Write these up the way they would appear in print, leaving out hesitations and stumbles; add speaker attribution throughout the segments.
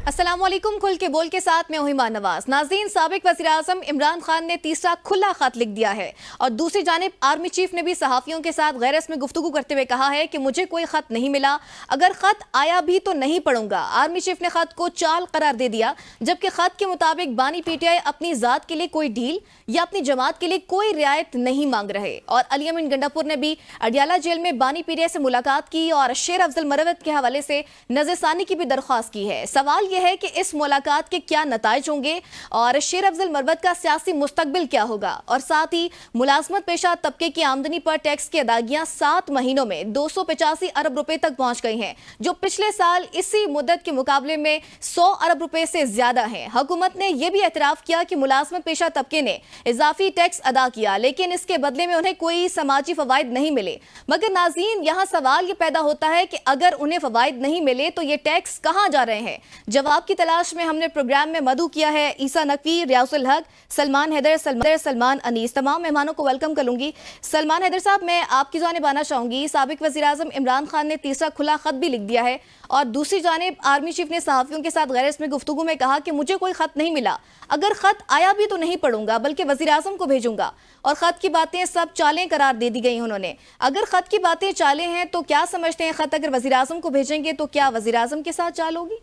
Speaker 1: अस्सलामुअलैकुम। खुल के बोल के साथ मैं हिमा नवाज। नाज़रीन, साबिक वज़ीर-ए-आज़म इमरान खान ने तीसरा खुला खत लिख दिया है और दूसरी जानिब आर्मी चीफ ने भी सहाफ़ियों के साथ गैर रस्मी गुफ्तगू करते हुए कहा है कि मुझे कोई खत नहीं मिला, अगर खत आया भी तो नहीं पढ़ूंगा। आर्मी चीफ ने खत को चाल करार दे दिया, जबकि खत के मुताबिक बानी पीटीआई अपनी जात के लिए कोई डील या अपनी जमात के लिए कोई रियायत नहीं मांग रहे। और अली अमीन गंडापुर ने भी अडियाला जेल में बानी पीटीआई से मुलाकात की और शेर अफजल मरवत के हवाले से नज़रसानी की भी दरख्वास्त की है। सवाल यह है कि इस मुलाकात के क्या नताइज होंगे और शेर अफजल मरवत का सियासी मुस्तकबिल क्या होगा। और साथ ही मुलाजमत पेशा तबके की आमदनी पर टैक्स की अदायगियां 7 महीनों में 285 अरब रुपए तक पहुंच गई हैं, जो पिछले साल इसी मुद्दत के मुकाबले में 100 अरब रुपए से ज्यादा हैं। हुकूमत ने यह भी एतराफ किया कि मुलाजमत पेशा तबके ने इजाफी टैक्स अदा किया, लेकिन इसके बदले में उन्हें कोई समाजी फवायद नहीं मिले। मगर नाज़रीन, यहाँ सवाल ये पैदा होता है कि अगर उन्हें फवायद नहीं मिले तो ये टैक्स कहाँ जा रहे हैं। जवाब की तलाश में हमने प्रोग्राम में मधु किया है ईसा नकवी, रियासुल हक, सलमान हैदर, सलमान अनीस। तमाम मेहमानों को वेलकम करूंगी। सलमान हैदर साहब, मैं आपकी जानिब आना चाहूंगी। साबिक वज़ीर-ए-आज़म इमरान खान ने तीसरा खुला खत भी लिख दिया है और दूसरी जानिब आर्मी चीफ ने सहाफ़ियों के साथ गैर रस्मी गुफ्तगू में कहा कि मुझे कोई खत नहीं मिला, अगर खत आया भी तो नहीं पढ़ूंगा बल्कि वज़ीर-ए-आज़म को भेजूंगा। और खत की बातें सब चालें करार दे दी गई उन्होंने। अगर खत की बातें चालें हैं तो क्या समझते हैं, खत अगर वज़ीर-ए-आज़म को भेजेंगे तो क्या वज़ीर-ए-आज़म के साथ चाल होगी?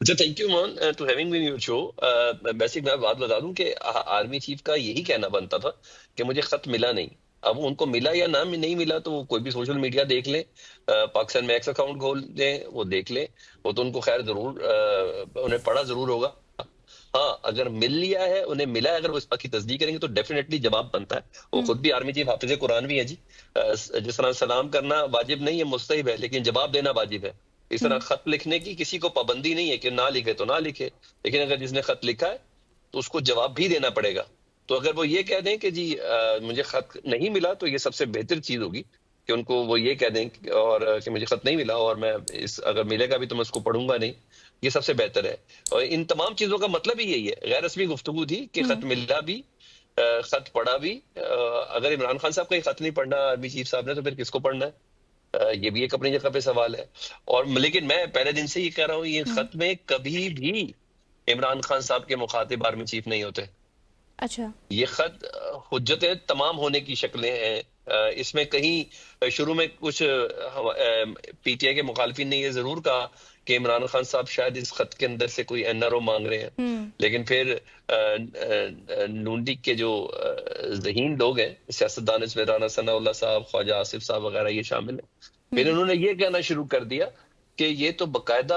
Speaker 2: अच्छा, thank you man to having me in your show. Basic मैं बात बता दूं कि आर्मी चीफ का यही कहना बनता था कि मुझे खत मिला नहीं। अब उनको मिला या ना नहीं मिला तो वो कोई भी सोशल मीडिया देख ले, पाकिस्तान में एक्स अकाउंट खोल दें, वो देख ले। वो तो उनको खैर जरूर उन्हें पढ़ा जरूर होगा। हाँ, अगर मिल लिया है, उन्हें मिला है, अगर वो इस बात की तस्दीक करेंगे तो डेफिनेटली जवाब बनता है। वो खुद भी आर्मी चीफ हाफिज कुरान भी है जी। जिस तरह सलाम करना वाजिब नहीं है, मुस्तहिब है, लेकिन जवाब देना वाजिब है। इस तरह खत लिखने की किसी को पाबंदी नहीं है कि ना लिखे तो ना लिखे, लेकिन अगर जिसने खत लिखा है तो उसको जवाब भी देना पड़ेगा। तो अगर वो ये कह दें कि जी मुझे खत नहीं मिला, तो ये सबसे बेहतर चीज होगी कि उनको वो ये कह दें कि मुझे खत नहीं मिला और मैं अगर मिलेगा भी तो मैं उसको पढ़ूंगा नहीं। ये सबसे बेहतर है। और इन तमाम चीजों का मतलब ही यही है। गैर रस्मी गुफ्तगू थी कि खत मिला भी, खत पढ़ा भी। अगर इमरान खान साहब का ही खत नहीं पढ़ना आर्मी चीफ साहब ने, तो फिर किसको पढ़ना है? ये भी एक अपनी जगह पे सवाल है। और लेकिन मैं पहले दिन से ये कह रहा हूँ, ये खत में कभी भी इमरान खान साहब के मुखातिब आर्मी चीफ नहीं होते।
Speaker 1: अच्छा,
Speaker 2: ये खत हुज्जतें तमाम होने की शक्लें हैं। इसमें कहीं शुरू में कुछ पीटीआई के मुखालिफिन ने ये जरूर कहा कि इमरान खान साहब शायद इस खत के अंदर से कोई एनआरओ मांग रहे हैं, लेकिन फिर नून लीग के जो ज़हीन लोग हैं, सियासतदान इसमें राना सनाउल्लाह साहब, ख्वाजा आसिफ साहब वगैरह ये शामिल हैं। फिर उन्होंने ये कहना शुरू कर दिया कि ये तो बकायदा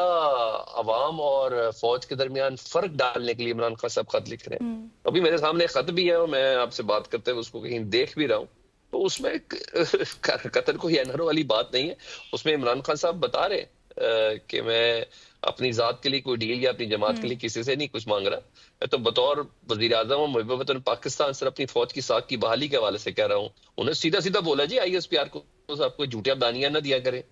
Speaker 2: अवाम और फौज के दरमियान फर्क डालने के लिए इमरान खान साहब खत लिख रहे हैं। अभी मेरे सामने खत भी है और मैं आपसे बात करते हुए उसको कहीं देख भी रहा हूँ, तो उसमें कतल कोई एनआरओ वाली बात नहीं है। उसमें इमरान खान साहब बता रहे कि मैं अपनी जात के लिए कोई डील या अपनी जमात के लिए किसी से नहीं कुछ मांग रहा। मैं तो बतौर वजीर आजम और मुहिब वतन पाकिस्तान सर अपनी फौज की साख की बहाली के हवाले से कह रहा हूँ। उन्हें सीधा सीधा बोला जी ISPR को साहब कोई झूठिया बयानियां ना दिया करे।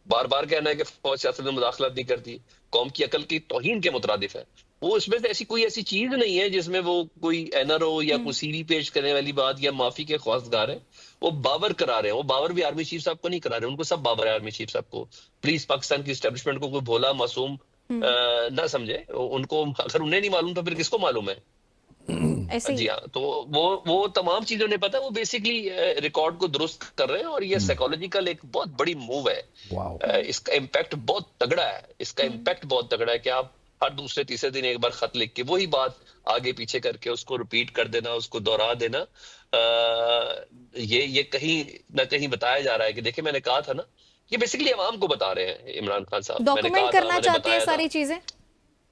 Speaker 2: बार बार कहना है कि फौज सियासत में मुदाखलत नहीं करती, कौम की अकल की तौहीन के मुतरादिफ है। वो इसमें से ऐसी कोई चीज नहीं है जिसमें वो कोई एनआरओ या कोई सीवी पेश करने वाली बात या माफी के ख्वास्तगार है। वो बावर करा रहे हैं। वो बावर भी आर्मी चीफ साहब को नहीं करा रहे, उनको सब बावर है आर्मी चीफ साहब को। प्लीज पाकिस्तान की एस्टेब्लिशमेंट को कोई भोला मासूम ना समझे। उनको अगर उन्हें नहीं मालूम तो फिर किसको मालूम है? जी हाँ, तो वो तमाम चीजों ने पता है। वो बेसिकली रिकॉर्ड को दुरुस्त कर रहे हैं और ये साइकोलॉजिकल एक बहुत बड़ी मूव है। इसका इम्पैक्ट बहुत तगड़ा है। इसका इम्पैक्ट बहुत तगड़ा है कि आप हर दूसरे तीसरे दिन एक बार खत लिख के वही बात आगे पीछे करके उसको रिपीट कर देना, उसको दोहरा देना। ये कहीं ना कहीं बताया जा रहा है कि देखिए, मैंने कहा था ना, ये बेसिकली अवाम को बता रहे हैं इमरान खान साहब।
Speaker 1: डॉक्यूमेंट करना चाहते हैं सारी चीजें।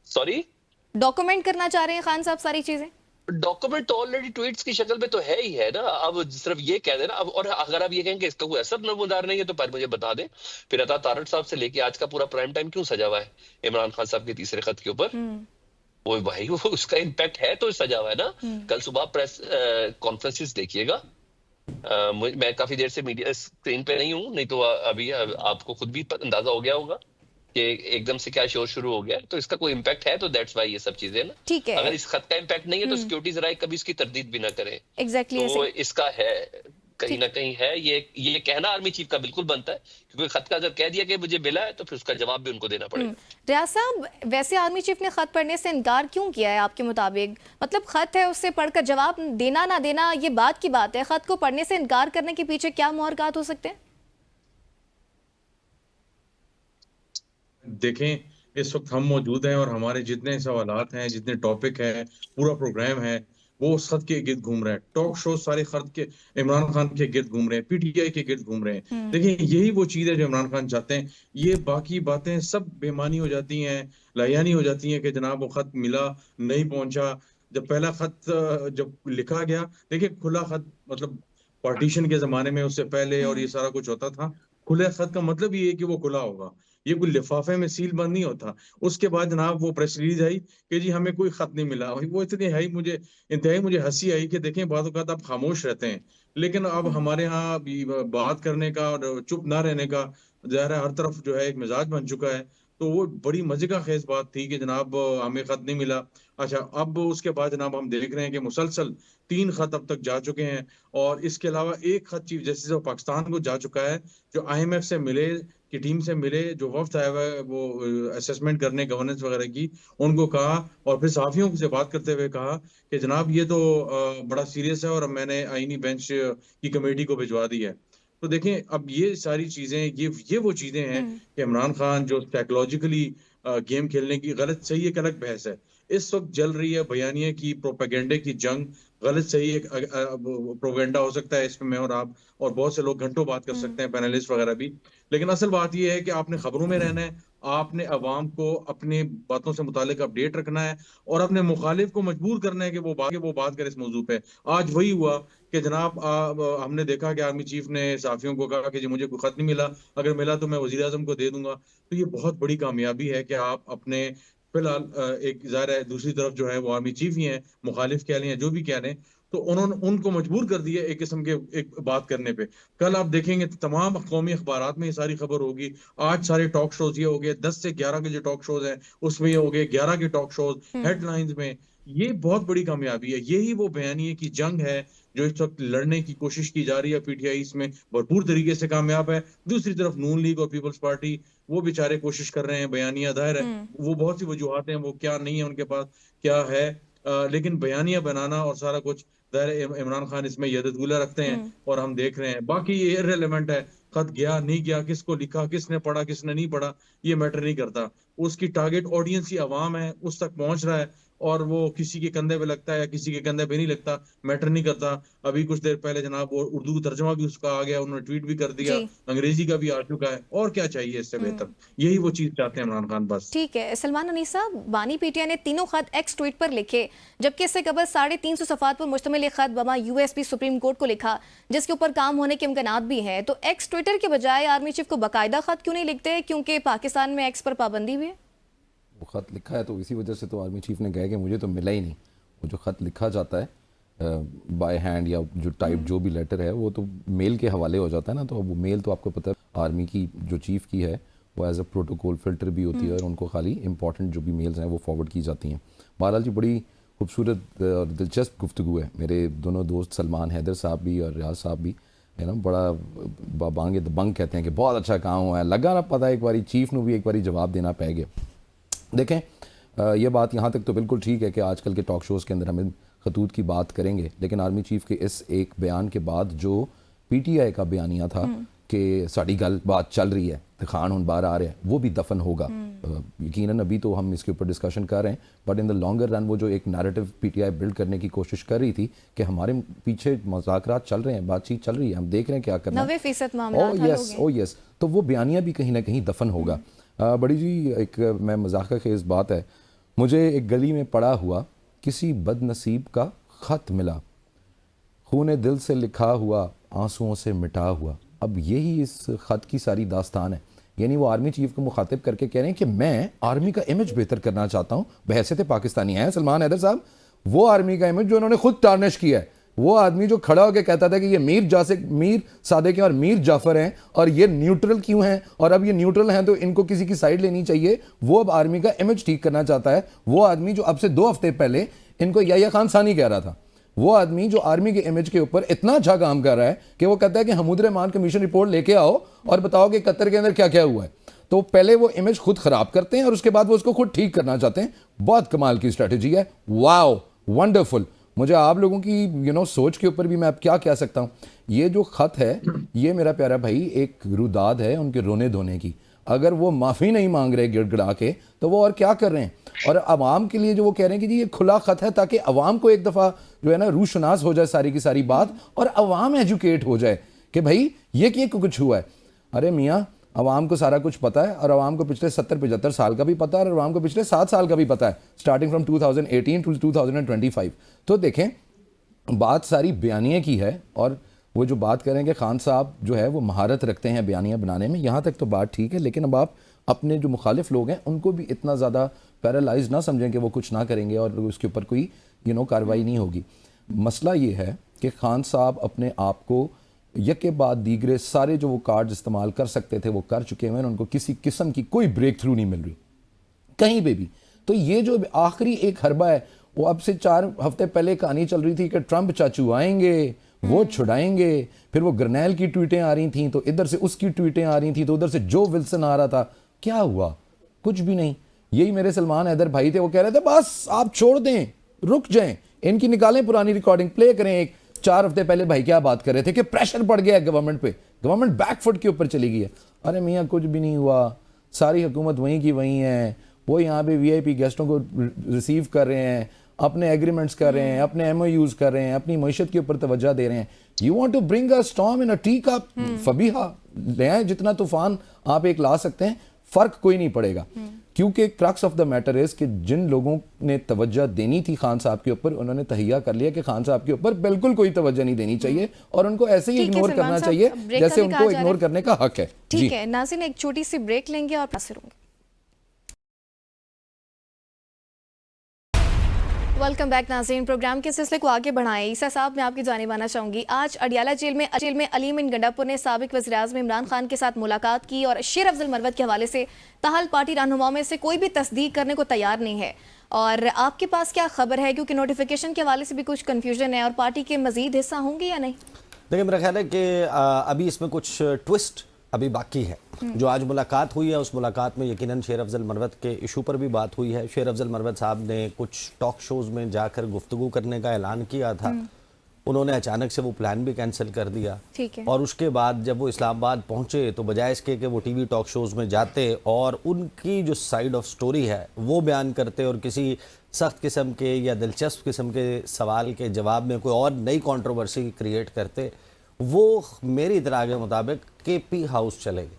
Speaker 2: सॉरी,
Speaker 1: डॉक्यूमेंट करना चाह रहे हैं खान साहब सारी चीजें।
Speaker 2: डॉक्यूमेंट तो ऑलरेडी ट्वीट्स की शक्ल में तो है ही है ना। अब सिर्फ ये कह देना अब, और अगर आप ये कहें कि इसका कोई असर नमूदार नहीं है तो पर मुझे बता दें, फिर अता तारड़ साहब से लेके आज का पूरा प्राइम टाइम क्यों सजा हुआ है इमरान खान साहब के तीसरे खत के ऊपर? वो भाई, वो उसका इम्पैक्ट है तो सजा हुआ है ना। कल सुबह प्रेस कॉन्फ्रेंसेस देखिएगा। मैं काफी देर से मीडिया स्क्रीन पे नहीं हूँ, नहीं तो अभी आपको खुद भी अंदाजा हो गया होगा कि एकदम से क्या शोर शुरू हो गया। तो इसका कोई इम्पैक्ट है तो दैट्स वाई ये सब चीजें ना।
Speaker 1: ठीक है,
Speaker 2: अगर इस खत का इम्पैक्ट नहीं है तो सिक्योरिटी जरा कभी इसकी तरदीद भी ना करें।
Speaker 1: एग्जैक्टली
Speaker 2: तो इसका है कहीं ना कहीं है। ये कहना आर्मी चीफ का बिल्कुल बनता है, क्योंकि खत का अगर कह दिया कि मुझे मिला है तो फिर उसका जवाब भी उनको देना पड़ेगा।
Speaker 1: रियाज साहब, वैसे आर्मी चीफ ने खत पढ़ने से इनकार क्यों किया है आपके मुताबिक? मतलब खत है, उससे पढ़कर जवाब देना ना देना ये बात की बात है, खत को पढ़ने से इनकार करने के पीछे क्या मुहरकात हो सकते हैं?
Speaker 3: देखें, इस वक्त हम मौजूद हैं और हमारे जितने सवालात हैं, जितने टॉपिक हैं, पूरा प्रोग्राम है, वो उस खत के गिर्द घूम रहा है। टॉक शो सारे खत के इमरान खान के गिर्द घूम रहे हैं, पीटीआई के गिर्द घूम रहे हैं। देखिए, यही वो चीज है जो इमरान खान चाहते हैं। ये बाकी बातें सब बेमानी हो जाती हैं, लायानी हो जाती हैं कि जनाब वो खत मिला, नहीं पहुंचा। जब पहला खत जब लिखा गया, देखिए खुला खत मतलब पार्टीशन के जमाने में उससे पहले और ये सारा कुछ होता था। खुले खत का मतलब ये है कि वो खुला होगा, ये कोई लिफाफे में सील बंद नहीं होता। उसके बाद जनाब वो प्रेस रिलीज आई कि जी हमें कोई खत नहीं मिला। वो इतनी है मुझे इंतहाई मुझे हंसी आई कि देखें, बाद औक़ात आप खामोश रहते हैं, लेकिन अब हमारे यहाँ अभी बात करने का और चुप ना रहने का ज़ाहिर है हर तरफ जो है एक मिजाज बन चुका है। तो वो बड़ी मजे का खेज बात थी कि जनाब हमें खत नहीं मिला। अच्छा, अब उसके बाद जनाब हम देख रहे हैं कि मुसलसल 3 खत अब तक जा चुके हैं, और इसके अलावा एक खत चीफ जस्टिस ऑफ पाकिस्तान को जा चुका है, जो आईएमएफ से मिले की टीम से मिले, जो वफ्द आया हुआ है वो असेसमेंट करने गवर्नेंस वगैरह की, उनको कहा और फिर सहाफियों से बात करते हुए कहा कि जनाब ये तो बड़ा सीरियस है और मैंने आईनी बेंच की कमेटी को भिजवा दी है। तो देखें, अब ये सारी चीजें, ये वो चीजें हैं कि इमरान खान जो साइकोलॉजिकली गेम खेलने की, गलत सही एक अलग बहस है। इस वक्त चल रही है बयानिए की, प्रोपेगेंडे की जंग। गलत सही एक प्रोपेगेंडा हो सकता है, इसमें मैं और आप और बहुत से लोग घंटों बात कर सकते हैं, पैनलिस्ट वगैरह भी। लेकिन असल बात यह है कि आपने खबरों में रहना है, आपने अवाम को अपनी बातों से मुतालिक अपडेट रखना है और अपने मुखालिफ को मजबूर करना है कि वो बात करे इस मौजू पे। आज वही हुआ कि जनाब हमने देखा कि आर्मी चीफ ने साफियों को कहा कि जी मुझे कोई खत नहीं मिला, अगर मिला तो मैं वजीर आजम को दे दूंगा। तो ये बहुत बड़ी कामयाबी है कि आप अपने फिलहाल एक ज़ाहिर है दूसरी तरफ जो है वो आर्मी चीफ ही हैं, मुखालिफ कह लें या जो भी कह लें, तो उन्होंने उनको मजबूर कर दिया एक किस्म के एक बात करने पे। कल आप देखेंगे तमाम कौमी अखबारात में ये सारी खबर होगी। आज सारे टॉक शोज ये हो गए, 10 से 11 के जो टॉक शोज हैं उसमें ये हो गए 11 के टॉक शोज हेडलाइंस में। ये बहुत बड़ी कामयाबी है, यही वो बयानिए की जंग है जो इस वक्त लड़ने की कोशिश की जा रही है। पीटीआई इसमें भरपूर तरीके से कामयाब है। दूसरी तरफ नून लीग और पीपल्स पार्टी, वो बेचारे कोशिश कर रहे हैं, बयानिया दायर है, वो बहुत सी वजूहत हैं, वो क्या नहीं है उनके पास, क्या है, लेकिन बयानिया बनाना और सारा कुछ दायर इमरान खान इसमें यददगुला रखते हैं और हम देख रहे हैं। बाकी ये इररिलेवेंट है, खत गया नहीं गया, किसको लिखा, किसने पढ़ा, किसने नहीं पढ़ा, ये मैटर नहीं करता। उसकी टारगेट ऑडियंस ही अवाम है, उस तक पहुंच रहा है और वो किसी के कंधे पे लगता है या किसी के कंधे पे नहीं लगता, मैटर नहीं करता। अभी कुछ देर पहले जनाब वो उर्दू तर्जमा भी उसका आ गया, उन्होंने ट्वीट भी कर दिया,
Speaker 1: जी।
Speaker 3: अंग्रेजी का भी आ चुका है। और क्या चाहिए इससे बेहतर? यही वो चीज चाहते हैं इमरान खान बस।
Speaker 1: ठीक है सलमान अनीसा, बानी पीटीआई ने तीनों खत एक्स ट्वीट पर लिखे, जबकि इससे कबल 350 सफ़ात पर मुश्तमिल एक खत बमा यूएसपी सुप्रीम कोर्ट को लिखा, जिसके ऊपर काम होने के इम्कानात भी हैं। तो एक्स ट्विटर के बजाय आर्मी चीफ को बाकायदा खत क्यों नहीं लिखते? क्योंकि पाकिस्तान में एक्स पर पाबंदी भी है।
Speaker 4: वो ख़त लिखा है तो इसी वजह से तो आर्मी चीफ ने कहा कि मुझे तो मिला ही नहीं। वो जो ख़त लिखा जाता है बाय हैंड या जो टाइप जो भी लेटर है वो तो मेल के हवाले हो जाता है ना, तो वो मेल तो आपको पता है आर्मी की जो चीफ़ की है वो एज अ प्रोटोकॉल फ़िल्टर भी होती है और उनको खाली इंपॉर्टेंट जो भी मेल्स हैं वो फॉरवर्ड की जाती हैं। बहरहाल जी बड़ी खूबसूरत और दिलचस्प गुफ्तगू है। मेरे दोनों दोस्त सलमान हैदर साहब भी और रियाज साहब भी है ना, बड़ा बांगे दबंग कहते हैं कि बहुत अच्छा काम हुआ है। लगा ना पता एक बारी चीफ ने भी एक बारी जवाब देना पै गया। देखें, ये बात यहाँ तक तो बिल्कुल ठीक है कि आजकल के टॉक शोज़ के अंदर हम खतूत की बात करेंगे, लेकिन आर्मी चीफ के इस एक बयान के बाद जो पीटीआई का बयानिया था कि साड़ी गल बात चल रही है, खान हुन बाहर आ रहे हैं, वो भी दफन होगा। यकीनन अभी तो हम इसके ऊपर डिस्कशन कर रहे हैं, but in the longer run वो जो एक नैरेटिव पीटीआई बिल्ड करने की कोशिश कर रही थी कि हमारे पीछे मुज़ाकरात चल रहे हैं, बातचीत चल रही है, हम देख रहे हैं क्या करना है।
Speaker 1: 90% मामला
Speaker 4: ओ यस, तो वो बयानिया भी कहीं ना कहीं दफन होगा। बड़ी जी एक मैं मजाक खेज़ बात है, मुझे एक गली में पड़ा हुआ किसी बदनसीब का ख़त मिला, खूने दिल से लिखा हुआ, आंसुओं से मिटा हुआ। अब यही इस ख़त की सारी दास्तान है। यानी वो आर्मी चीफ को मुखातिब करके कह रहे हैं कि मैं आर्मी का इमेज बेहतर करना चाहता हूँ। बहैसियत पाकिस्तानी है सलमान हैदर साहब, वो आर्मी का इमेज जो उन्होंने खुद टार्निश किया है, वो आदमी जो खड़ा होकर कहता था कि ये मीर सादिक हैं और मीर जाफर हैं और ये न्यूट्रल क्यों हैं, और अब ये न्यूट्रल हैं तो इनको किसी की साइड लेनी चाहिए, वो अब आर्मी का इमेज ठीक करना चाहता है। वो आदमी जो अब से 2 हफ्ते पहले इनको याह्या खान सानी कह रहा था, वो आदमी जो आर्मी के इमेज के ऊपर इतना अच्छा काम कर रहा है कि वो कहता है कि हमूद रहमान कमीशन रिपोर्ट लेके आओ और बताओ कि कतर के अंदर क्या क्या हुआ है। तो पहले वो इमेज खुद खराब करते हैं और उसके बाद वो उसको खुद ठीक करना चाहते हैं। बहुत कमाल की स्ट्रेटेजी है, वाओ, वंडरफुल। मुझे आप लोगों की सोच के ऊपर भी मैं अब क्या कह सकता हूँ। ये जो खत है, ये मेरा प्यारा भाई एक रुदाद है उनके रोने धोने की। अगर वो माफ़ी नहीं मांग रहे गिड़गिड़ा के, तो वो और क्या कर रहे हैं। और अवाम के लिए जो वो कह रहे हैं कि जी ये खुला खत है, ताकि अवाम को एक दफ़ा जो है ना रूशनास हो जाए सारी की सारी बात, और अवाम एजुकेट हो जाए कि भाई ये कुछ हुआ है। अरे मियाँ, अवाम को सारा कुछ पता है, और अवाम को पिछले 70-75 साल का भी पता है, और अवाम को पिछले 7 साल का भी पता है, स्टार्टिंग फ्रॉम 2018 टू 2025। तो देखें, बात सारी बयानिए की है, और वो जो बात करें कि खान साहब जो है वो महारत रखते हैं बयानियाँ बनाने में, यहाँ तक तो बात ठीक है। लेकिन अब आप अपने जो मुखालिफ लोग हैं उनको भी इतना ज़्यादा पैरालाइज ना समझें कि वो कुछ ना करेंगे और उसके ऊपर कोई कार्रवाई नहीं होगी। मसला ये है कि खान साहब अपने आप को यक के बाद दीगरे सारे जो वो कार्ड इस्तेमाल कर सकते थे वो कर चुके हैं। उनको किसी किस्म की कोई ब्रेक थ्रू नहीं मिल रही कहीं पे भी। तो ये जो आखिरी एक हरबा है, वो अब से 4 हफ्ते पहले कहानी चल रही थी कि ट्रंप चाचू आएंगे, वो छुड़ाएंगे। फिर वो ग्रनैल की ट्वीटें आ रही थी, तो इधर से उसकी ट्वीटें आ रही थी, तो उधर से जो विल्सन आ रहा था। क्या हुआ? कुछ भी नहीं। यही मेरे सलमान हैदर भाई थे, वो कह रहे थे बस आप छोड़ दें, रुक जाएं, इनकी निकालें पुरानी रिकॉर्डिंग, प्ले करें। एक 4 हफ्ते पहले भाई क्या बात कर रहे थे कि प्रेशर पड़ गया है गवर्नमेंट पे, गवर्नमेंट बैकफुट के ऊपर चली गई है। अरे मियाँ, कुछ भी नहीं हुआ, सारी हुकूमत वहीं की वहीं है। वो यहाँ पे VIP गेस्टों को रिसीव कर रहे हैं, अपने एग्रीमेंट्स कर रहे हैं, अपने MOUs कर रहे हैं, अपनी मईशत के ऊपर तवज्जो दे रहे हैं। You want to bring a storm in a tea cup, Fabiha ले आए, जितना तूफान आप एक ला सकते हैं, फर्क कोई नहीं पड़ेगा। क्योंकि crux of the matter is कि जिन लोगों ने तवज्जो देनी थी खान साहब के ऊपर, उन्होंने तहिया कर लिया कि खान साहब के ऊपर बिल्कुल कोई तवज्जो नहीं देनी चाहिए, और उनको ऐसे ही इग्नोर करना चाहिए जैसे उनको इग्नोर करने का हक है।
Speaker 1: ठीक है नाज़रीन, एक छोटी सी ब्रेक लेंगे और पास फिरूंगी। वेलकम बैक नाज़रीन। प्रोग्राम के सिलसिले को आगे बढ़ाएं। ईसा साहब, मैं आपकी जानिब आना चाहूँगी। आज अडियाला जेल में अलीम बिन गंडापुर ने साबिक वज़ीर-ए-आज़म इमरान खान के साथ मुलाकात की, और शेर अफजल मरवत के हवाले से ताहल पार्टी रहनुमाओं में से कोई भी तस्दीक करने को तैयार नहीं है। और आपके पास क्या खबर है, क्योंकि नोटिफिकेशन के हवाले से भी कुछ कन्फ्यूजन है, और पार्टी के मजीद हिस्सा होंगे या नहीं?
Speaker 5: देखिए, मेरा ख्याल है कि अभी इसमें कुछ ट्विस्ट अभी बाकी है। जो आज मुलाकात हुई है, उस मुलाकात में यकीनन शेर अफजल मरवत के इशू पर भी बात हुई है। शेर अफजल मरवत साहब ने कुछ टॉक शोज़ में जाकर गुफ्तगू करने का ऐलान किया था, उन्होंने अचानक से वो प्लान भी कैंसिल कर दिया।
Speaker 1: ठीक है।
Speaker 5: और उसके बाद जब वो इस्लामाबाद पहुंचे, तो बजाय इसके कि वो TV टॉक शोज़ में जाते और उनकी जो साइड ऑफ स्टोरी है वो बयान करते, और किसी सख्त किस्म के या दिलचस्प किस्म के सवाल के जवाब में कोई और नई कंट्रोवर्सी क्रिएट करते, वो मेरी इतला के मुताबिक KP हाउस चले गए।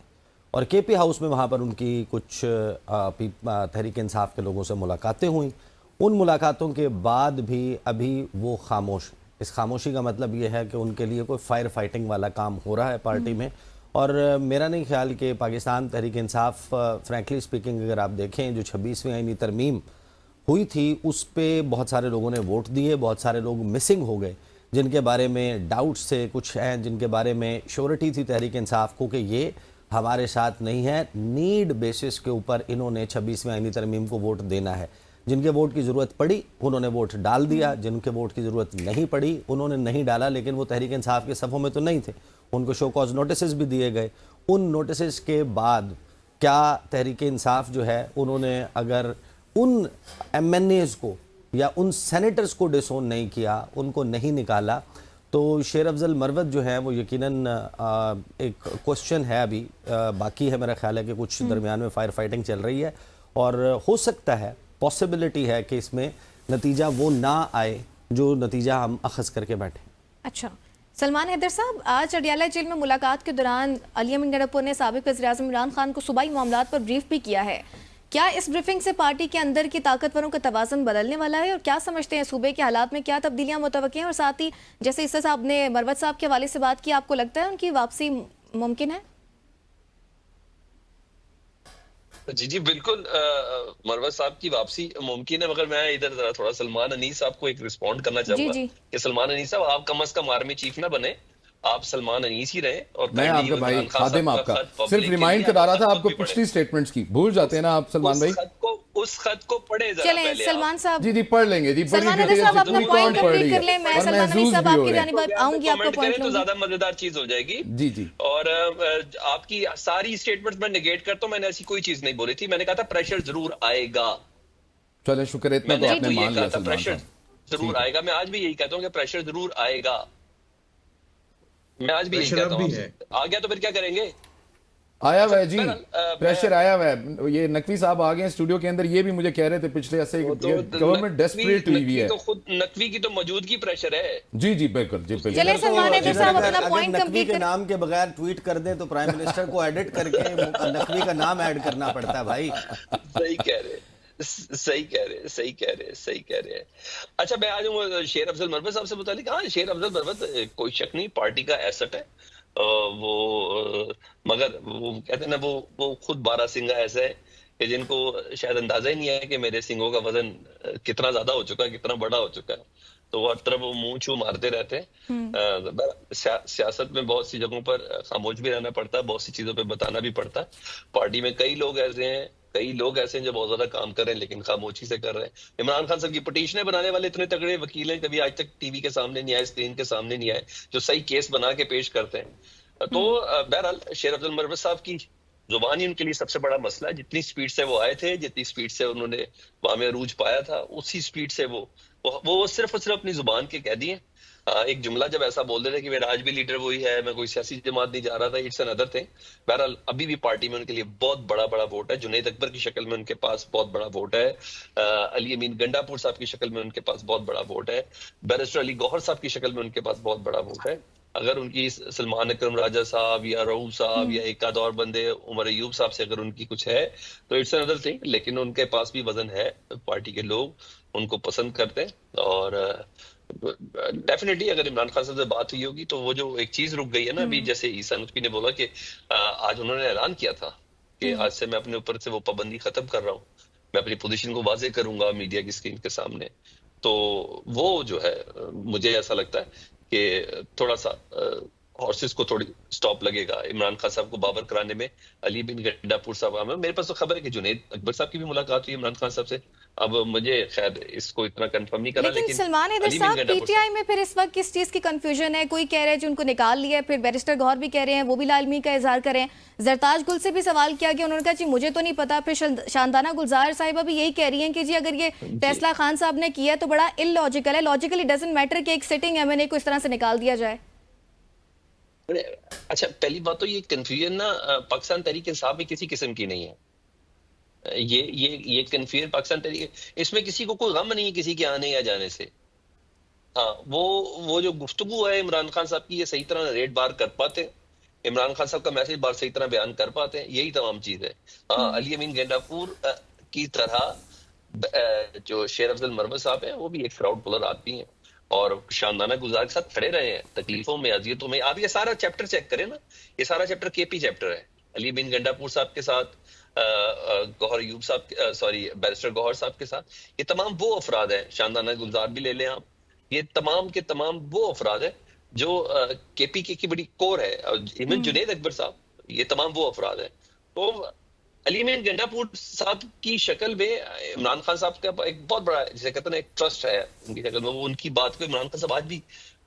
Speaker 5: और KP हाउस में वहाँ पर उनकी कुछ तहरीक इंसाफ के लोगों से मुलाकातें हुई। उन मुलाकातों के बाद भी अभी वो खामोश। इस खामोशी का मतलब ये है कि उनके लिए कोई फायर फाइटिंग वाला काम हो रहा है पार्टी में। और मेरा नहीं ख्याल कि पाकिस्तान तहरीक इंसाफ, फ्रैंकली स्पीकिंग, अगर आप देखें जो 26वीं आईनी तरमीम हुई थी, उस पर बहुत सारे लोगों ने वोट दिए, बहुत सारे लोग मिसिंग हो गए, जिनके बारे में डाउट्स थे, कुछ हैं जिनके बारे में श्योरिटी थी तहरीक इंसाफ को कि ये हमारे साथ नहीं है। नीड बेसिस के ऊपर इन्होंने 26वीं आईनी तरमीम को वोट देना है। जिनके वोट की ज़रूरत पड़ी उन्होंने वोट डाल दिया, जिनके वोट की ज़रूरत नहीं पड़ी उन्होंने नहीं डाला। लेकिन वो तहरीक इंसाफ के सफ़ों में तो नहीं थे, उनको शो कॉज नोटिस भी दिए गए। उन नोटिस के बाद क्या तहरीक इंसाफ जो है, उन्होंने अगर उन MNAs को या उन सेनेटर्स को डिसोन नहीं किया, उनको नहीं निकाला, तो शेर अफजल मरवत जो है वो यकीनन एक क्वेश्चन है अभी बाकी है। मेरा ख्याल है कि कुछ दरमियान में फायर फाइटिंग चल रही है, और हो सकता है, पॉसिबिलिटी है कि इसमें नतीजा वो ना आए जो नतीजा हम अखज़ करके बैठे।
Speaker 1: अच्छा, सलमान हैदर साहब, आज अडियाला जेल में मुलाकात के दौरान अलीम बिन गंडापुर ने साबिक वज़ीर-ए-आज़म इमरान खान को सूबाई मामलात पर ब्रीफ भी किया है। क्या इस ब्रीफिंग से पार्टी के अंदर की ताकतवरों का तवाज़ुन बदलने वाला है, और क्या समझते हैं सूबे के हालात में क्या तब्दीलियां मुतवक्किल हैं? और साथ ही जैसे ईसा साहब ने मरवत साहब के हवाले से बात की, आपको लगता है उनकी वापसी मुमकिन है?
Speaker 2: जी बिल्कुल, मरवत साहब की वापसी मुमकिन है, मगर मैं इधर जरा थोड़ा सलमान अनीस साहब को एक रिस्पॉन्ड करना चाहूंगा कि सलमान अनीस साहब, आप कम अज कम आर्मी चीफ ना बने, आप सलमान अनीस ही रहे। और
Speaker 4: मैं आपका भाई खादिम आपका सिर्फ रिमाइंड करा रहा था आपको पिछली स्टेटमेंट्स की, भूल जाते हैं ना आप सलमान भाई।
Speaker 2: को उस खत को पढ़े जरा
Speaker 1: चलें
Speaker 2: पहले
Speaker 1: सलमान साहब,
Speaker 4: जी पढ़ लेंगे जी,
Speaker 1: सलमान अदर साहब अपना पॉइंट कंप्लीट कर लें। मैं सलमान अली साहब आपकी जानिब आऊंगी, आपको
Speaker 2: कमेंट
Speaker 1: पॉइंट
Speaker 2: करें तो
Speaker 1: लूंगी।
Speaker 2: ज्यादा मजेदार चीज हो जाएगी।
Speaker 4: जी जी
Speaker 2: और आपकी सारी स्टेटमेंट्स मैं नेगेट करता हूं, मैंने ऐसी कोई चीज नहीं बोली थी। मैंने कहा था प्रेशर जरूर आएगा,
Speaker 4: चले शुक्र है, इतना तो
Speaker 2: मैंने
Speaker 4: आपने
Speaker 2: आपको ये
Speaker 4: मान लिया
Speaker 2: कहा था
Speaker 4: सलमान
Speaker 2: प्रेशर
Speaker 4: साहब।
Speaker 2: जरूर
Speaker 4: ठीक है।
Speaker 2: आएगा। मैं आज भी यही कहता हूँ कि प्रेशर जरूर आएगा। मैं आज भी यही
Speaker 3: प्रेशर
Speaker 2: कहता
Speaker 3: अब
Speaker 2: हूँ
Speaker 3: भी
Speaker 2: आपसे। आ गया तो फिर क्या करेंगे?
Speaker 4: आया हुआ है जी,
Speaker 2: बहरहाल,
Speaker 4: प्रेशर आया हुआ है। ये नकवी साहब आ गए हैं स्टूडियो के अंदर, ये भी मुझे कह रहे थे पिछले ऐसे
Speaker 2: वो तो
Speaker 4: गवर्नमेंट डेस्परेट हुई हुई है।
Speaker 2: तो खुद नकवी की तो मौजूदगी प्रेशर है।
Speaker 4: जी जी बिल्कुल जी बिल्कुल।
Speaker 1: चलें सलमान अदर
Speaker 5: अगर
Speaker 1: साहब अपना
Speaker 5: अगर
Speaker 1: पॉइंट
Speaker 5: नकवी
Speaker 1: कंप्लीट
Speaker 5: के
Speaker 1: कर।
Speaker 5: नाम के बगैर ट्वीट कर दे तो प्राइम मिनिस्टर को एडिट करके नकवी का नाम ऐड करना पड़ता है भाई।
Speaker 2: सही कह रहे सही कह रहे सही कह रहे सही कह रहे हैं। अच्छा, मैं आज शेर अफजल मरवत साहब से मुतालिक। हाँ, शेर अफजल मरवत कोई शक नहीं पार्टी का एसेट है। मगर वो कहते हैं ना, वो खुद 12 सिंगा ऐसा है कि जिनको शायद अंदाजा ही नहीं है कि मेरे सिंगों का वजन कितना ज्यादा हो चुका है, कितना बड़ा हो चुका है। तो वो हर तरफ वो मुंह छू मारते रहते हैं। सियासत में बहुत सी जगहों पर खामोश भी रहना पड़ता है, बहुत सी चीजों पे बताना भी पड़ता है। पार्टी में कई लोग ऐसे हैं जो बहुत ज्यादा काम कर रहे हैं लेकिन खामोशी से कर रहे हैं। इमरान खान साहब की पिटीशनें बनाने वाले इतने तगड़े वकील हैं, कभी आज तक टीवी के सामने नहीं आए, स्क्रीन के सामने नहीं आए, जो सही केस बना के पेश करते हैं। तो बहरहाल शेर अफजल मरवत साहब की जुबान ही उनके लिए सबसे बड़ा मसला है। जितनी स्पीड से वो आए थे, जितनी स्पीड से उन्होंने वहां में अरूज पाया था, उसी स्पीड से वो सिर्फ और सिर्फ अपनी जुबान के कैदी हैं। एक जुमला जब ऐसा बोल देते कि मेरा आज भी लीडर वही है, मैं कोई सियासी जमात नहीं जा रहा था, इट्स अनदर थिंग। बहरहाल अभी भी पार्टी में उनके लिए बहुत बड़ा बड़ा वोट है। जुनैद अकबर की शक्ल में उनके पास बहुत बड़ा वोट है। अली अमीन गंडापुर साहब की शक्ल में उनके पास बहुत बड़ा वोट है। बैरिस्टर अली गौहर साहब की शक्ल में उनके पास बहुत बड़ा वोट है। अगर उनकी सलमान अकरम राजा साहब या रऊफ साहब या एक आध और बंदे उमर अयूब साहब से अगर उनकी कुछ है तो इट्स अनदर थिंग, लेकिन उनके पास भी वजन है। पार्टी के लोग उनको पसंद करते हैं और डेफिनेटली अगर इमरान खान साहब से बात हुई होगी तो वो जो एक चीज रुक गई है ना अभी, जैसे ईसा नकवी ने बोला कि आज उन्होंने ऐलान किया था कि आज से मैं अपने ऊपर से वो पाबंदी खत्म कर रहा हूँ, मैं अपनी पोजीशन को वाजे करूंगा मीडिया की स्क्रीन के सामने। तो वो जो है मुझे ऐसा लगता है कि थोड़ा सा हॉर्सेस को थोड़ी स्टॉप लगेगा इमरान खान साहब को बाबर कराने में। अली बिन गंडापुर साहब आए, मेरे पास तो खबर है कि जुनैद अकबर साहब की भी मुलाकात हुई इमरान खान साहब से। अब मुझे खैर इसको इतना कंफर्म नहीं करा,
Speaker 1: लेकिन सलमान इधर
Speaker 2: अली बिन
Speaker 1: साहब
Speaker 2: गंडापुर
Speaker 1: पीटीआई में फिर इस वक्त किस चीज की कंफ्यूजन है? कोई कह रहे हैं जी उनको निकाल लिया है, फिर बैरिस्टर गौहर भी कह रहे हैं, वो भी लालमी का इजहार कर रहे हैं। जरताज गुल से भी सवाल किया गया, उन्होंने कहा जी मुझे तो नहीं पता। फिर शानदाना गुलजार साहिबा भी यही कह रही हैं कि जी अगर ये फैसला खान साहब ने किया तो बड़ा इलॉजिकल है, लॉजिकली डजंट मैटर कि एक सिटिंग एमएनए को इस तरह से निकाल दिया जाए।
Speaker 2: अच्छा, पहली बात तो ये कंफ्यूजन ना पाकिस्तान तहरीक इंसाफ में किसी किस्म की नहीं है। ये कंफ्यूजन पाकिस्तान तहरीक, इसमें किसी को कोई गम नहीं है किसी के आने या जाने से। हाँ, वो जो गुफ्तगू है इमरान खान साहब की, ये सही तरह रेट बार कर पाते हैं, इमरान खान साहब का मैसेज बार सही तरह बयान कर पाते हैं, यही तमाम चीज है। हाँ, अली अमीन गंडापुर की तरह जो शेर अफजल मरवत साहब हैं वो भी एक क्राउड पुलर आदमी है और शानदाना गुजार के साथ खड़े रहे हैं तकलीफों में, अजियतों में। आप ये सारा चैप्टर चेक करें ना, ये सारा चैप्टर केपी चैप्टर है। अली बिन गंडापुर साहब के साथ, गौहर अयूब साहब, बैरिस्टर गौहर साहब के साथ, ये तमाम वो अफराद हैं, शानदाना गुलजार भी ले लें आप, ये तमाम के तमाम वो अफराद हैं जो केपीके की बड़ी कोर है। इवन जुनैद अकबर साहब, ये तमाम वो अफराद हैं। तो अली अमीन गंडापुर साहब की शक्ल में इमरान खान साहब का एक बहुत बड़ा, जिसे कहते हैं, एक ट्रस्ट है उनकी शक्ल में। वो उनकी बात को इमरान खान साहब आज भी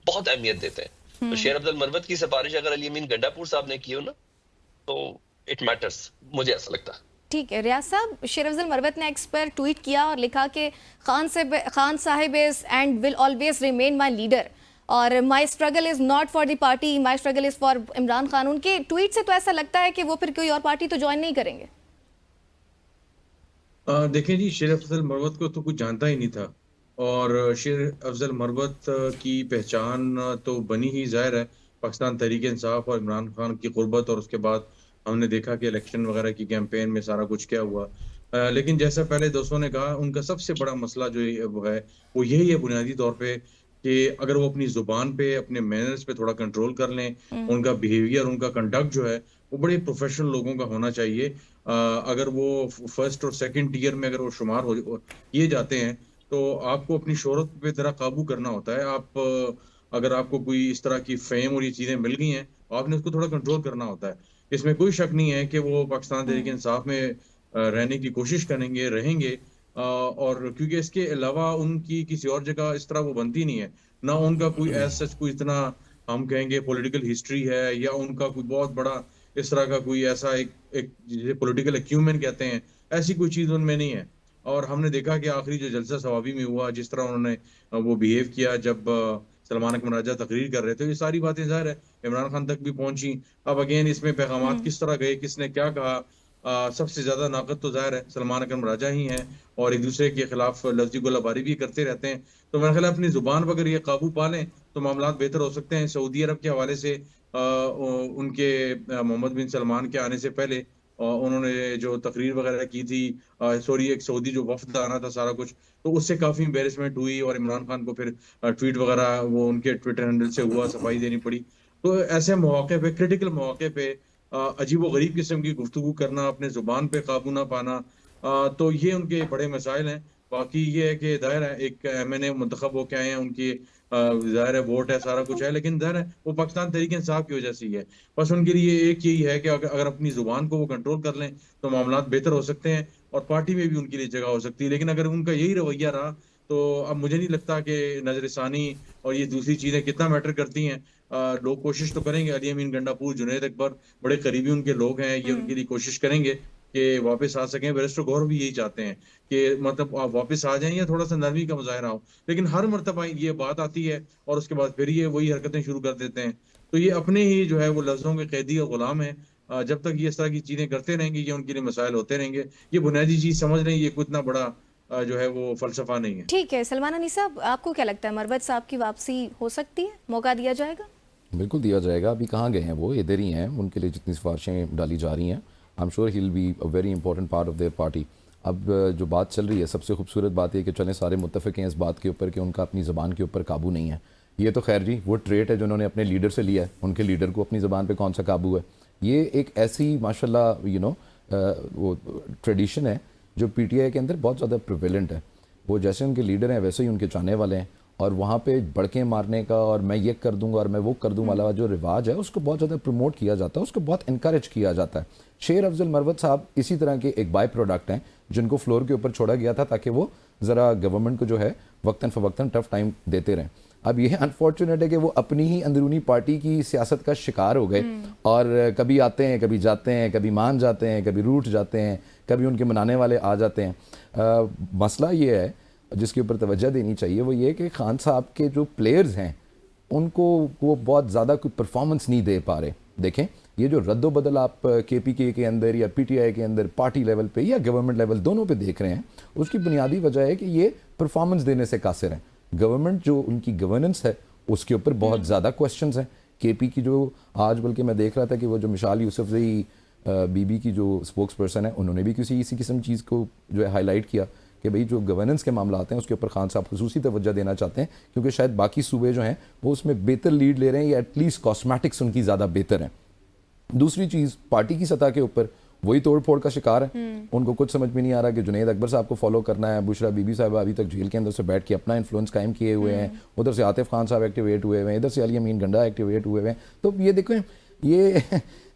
Speaker 2: बहुत अहमियत देते हैं। तो शेर अफजल मरवत की सिफारिश अगर अली अमीन गंडापुर साहब ने की हो ना तो इट मैटर्स, मुझे ऐसा लगता है।
Speaker 1: ठीक है रियाज साहब, शेर अफजल मरवत ने एक्स पर ट्वीट किया और लिखा कि Khan Sahib is and will always remain my leader और my struggle is not for the party, my struggle is for Imran Khan. उनके ट्वीट से तो ऐसा लगता है कि वो फिर कोई और पार्टी तो ज्वाइन नहीं करेंगे।
Speaker 3: देखें जी, शेर अफजल मरवत को तो कुछ जानता ही नहीं था और शेर अफजल मरवत की पहचान तो बनी ही जाहिर है पाकिस्तान तहरीक इंसाफ और इमरान खान की गुर्बत, और उसके बाद हमने देखा कि इलेक्शन वगैरह की कैंपेन में सारा कुछ क्या हुआ। लेकिन जैसा पहले दोस्तों ने कहा, उनका सबसे बड़ा मसला जो है वो यही है बुनियादी तौर पे कि अगर वो अपनी जुबान पे, अपने मैनर्स पे थोड़ा कंट्रोल कर लें, उनका बिहेवियर, उनका कंडक्ट जो है वो बड़े प्रोफेशनल लोगों का होना चाहिए। अगर वो फर्स्ट और सेकंड टियर में अगर वो शुमार हो किए जाते हैं तो आपको अपनी शोहरत पे जरा काबू करना होता है। आप अगर आपको कोई इस तरह की फेम और ये चीजें मिल गई हैं, आपने उसको थोड़ा कंट्रोल करना होता है। इसमें कोई शक नहीं है कि वो पाकिस्तान तहरीक इंसाफ में रहने की कोशिश करेंगे, रहेंगे। और क्योंकि इसके अलावा उनकी किसी और जगह इस तरह वो बनती नहीं है, ना उनका कोई एज सच कोई इतना हम कहेंगे पॉलिटिकल हिस्ट्री है, या उनका कोई बहुत बड़ा इस तरह का कोई ऐसा एक एक जिसे पॉलिटिकल एक्यूमेंट कहते हैं, ऐसी कोई चीज उनमें नहीं है। और हमने देखा कि आखिरी जो जलसा सवाबी में हुआ, जिस तरह उन्होंने वो बिहेव किया जब सलमान अकबर राजा तकरीर कर रहे थे, ये सारी बातें ज़ाहिर है इमरान खान तक भी पहुंची। अब अगेन इसमें पैगामात किस तरह गए, किसने क्या कहा, सबसे ज्यादा नाकत तो जाहिर है सलमान अकबर राजा ही हैं, और एक दूसरे के खिलाफ लफ्जी गोलाबारी भी करते रहते हैं। तो मेरा ख्याल है अपनी जुबान पर अगर ये काबू पा लें तो मामला बेहतर हो सकते हैं। सऊदी अरब के हवाले से उनके मोहम्मद बिन सलमान के आने से पहले उन्होंने जो तकरीर वगैरह की थी, सॉरी एक सऊदी जो वफद आना था सारा कुछ, तो उससे काफी एम्बेरसमेंट हुई, और इमरान खान को फिर ट्वीट वगैरह वो उनके ट्विटर हैंडल से हुआ, सफाई देनी पड़ी। तो ऐसे मौके पे, क्रिटिकल मौके पे अजीब व गरीब किस्म की गुफ्तगू करना, अपने जुबान पे काबू ना पाना, तो ये उनके बड़े मसाइल हैं। बाकी ये है कि जाहिर है एक एमएनए मुंतखब होके आए हैं, उनकी जाहिर है वोट है, सारा कुछ है, लेकिन जाहिर है वो पाकिस्तान तहरीक इंसाफ की वजह से ही है। बस उनके लिए एक यही है कि अगर अपनी जुबान को वो कंट्रोल कर लें तो मामला बेहतर हो सकते हैं, और पार्टी में भी उनके लिए जगह हो सकती है। लेकिन अगर उनका यही रवैया रहा तो अब मुझे नहीं लगता कि नजरसानी और ये दूसरी चीजें कितना मैटर करती हैं। लोग कोशिश तो करेंगे, अली अमीन गंडापुर, जुनैद अकबर बड़े करीबी उनके लोग हैं, ये उनके लिए कोशिश करेंगे कि वापस आ सकें। बैरिस्टर गौहर भी यही चाहते हैं कि मतलब आप वापस आ जाएं या थोड़ा सा नरमी का मुजाहरा हो, लेकिन हर मर्तबा ये बात आती है और उसके बाद फिर ये वही हरकतें शुरू कर देते हैं। तो ये अपने ही जो है वो लफ्जों के कैदी और गुलाम है। जब तक ये इस तरह की चीजें करते रहेंगे, ये उनके लिए मसाइल होते रहेंगे। ये बुनियादी चीज समझ लें, ये कोई इतना बड़ा जो है वो फलसफा नहीं है।
Speaker 1: ठीक है सलमान अनी साहब, आपको क्या लगता है मरवत साहब की वापसी हो सकती है, मौका दिया जाएगा?
Speaker 4: बिल्कुल दिया जाएगा। अभी कहाँ गए हैं वो, इधर ही हैं। उनके लिए जितनी सिफारिशें डाली जा रही हैं, I am sure he will be a very important part of their party. अब जो बात चल रही है, सबसे खूबसूरत बात यह कि चलें सारे मुत्तफ़िक़ हैं इस बात के ऊपर कि उनका अपनी ज़बान के ऊपर काबू नहीं है। ये तो खैर जी वो ट्रेट है जो उन्होंने अपने लीडर से लिया है, उनके लीडर को अपनी ज़बान पे कौन सा काबू है। ये एक ऐसी माशाल्लाह वो ट्रेडिशन है जो पीटीआई के अंदर बहुत ज़्यादा प्रिवेलेंट है। वो जैसे उनके लीडर हैं वैसे ही उनके चाहने वाले हैं, और वहाँ पे बड़के मारने का और मैं ये कर दूंगा और मैं वो कर दूँ वाला जो रिवाज है उसको बहुत ज़्यादा प्रमोट किया जाता है, उसको बहुत इनकरेज किया जाता है। शेर अफजल मरवत साहब इसी तरह के एक बाय प्रोडक्ट हैं जिनको फ्लोर के ऊपर छोड़ा गया था ताकि वो ज़रा गवर्नमेंट को जो है वक्तन फ़वक्तन टफ टाइम देते रहें। अब ये अनफॉर्चुनेट है कि वो अपनी ही अंदरूनी पार्टी की सियासत का शिकार हो गए, और कभी आते हैं, कभी जाते हैं, कभी मान जाते हैं, कभी रूठ जाते हैं, कभी उनके मनाने वाले आ जाते हैं। मसला ये है जिसके ऊपर तवज्जो देनी चाहिए, वो ये कि खान साहब के जो प्लेयर्स हैं उनको वो बहुत ज़्यादा कोई परफॉर्मेंस नहीं दे पा रहे। देखें ये जो रद्दो बदल आप केपीके के अंदर या पीटीआई के अंदर पार्टी लेवल पे या गवर्नमेंट लेवल दोनों पे देख रहे हैं, उसकी बुनियादी वजह है कि ये परफॉर्मेंस देने से कासिर हैं। गवर्नमेंट जो उनकी गवर्नेंस है उसके ऊपर बहुत ज़्यादा क्वेश्चंस हैं। केपी की जो आज बल्कि मैं देख रहा था कि वो जो मिसाल यूसुफजई बीबी की जो स्पोक्स पर्सन है उन्होंने भी किसी इसी किस्म चीज़ को जो है हाईलाइट किया कि भाई जो गवर्नेंस के मामला आते हैं उसके ऊपर खान साहब खुसूसी तवज्जो देना चाहते हैं, क्योंकि शायद बाकी सूबे जो हैं वो उसमें बेहतर लीड ले रहे हैं या एटलीस्ट कॉस्मेटिक्स उनकी ज़्यादा बेहतर हैं। दूसरी चीज़ पार्टी की सतह के ऊपर वही तोड़ फोड़ का शिकार है। उनको कुछ समझ में नहीं आ रहा कि जुनैद अकबर साहब को फॉलो करना है, बुशरा बीबी साहब अभी तक जेल के अंदर से बैठ के अपना इन्फ्लुएंस कायम किए हुए हैं, उधर से आतिफ खान साहब एक्टिवेट हुए हुए हैं, इधर से अली अमीन गंडा एक्टिवेट हुए हुए हैं। तो ये देखो ये